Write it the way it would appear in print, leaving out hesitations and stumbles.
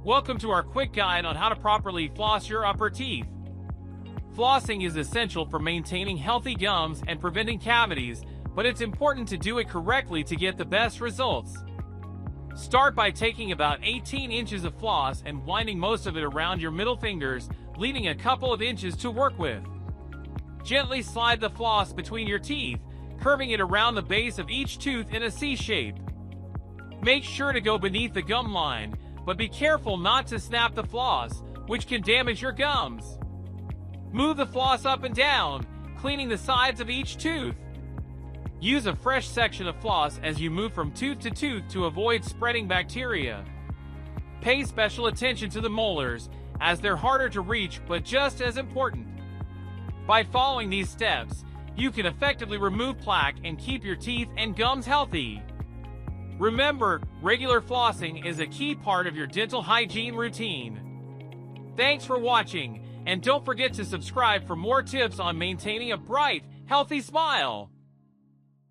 Welcome to our quick guide on how to properly floss your upper teeth. Flossing is essential for maintaining healthy gums and preventing cavities, but it's important to do it correctly to get the best results. Start by taking about 18 inches of floss and winding most of it around your middle fingers, leaving a couple of inches to work with. Gently slide the floss between your teeth, curving it around the base of each tooth in a C shape. Make sure to go beneath the gum line, but be careful not to snap the floss, which can damage your gums. Move the floss up and down, cleaning the sides of each tooth. Use a fresh section of floss as you move from tooth to avoid spreading bacteria. Pay special attention to the molars, as they're harder to reach but just as important. By following these steps, you can effectively remove plaque and keep your teeth and gums healthy. Remember, regular flossing is a key part of your dental hygiene routine. Thanks for watching, and don't forget to subscribe for more tips on maintaining a bright, healthy smile.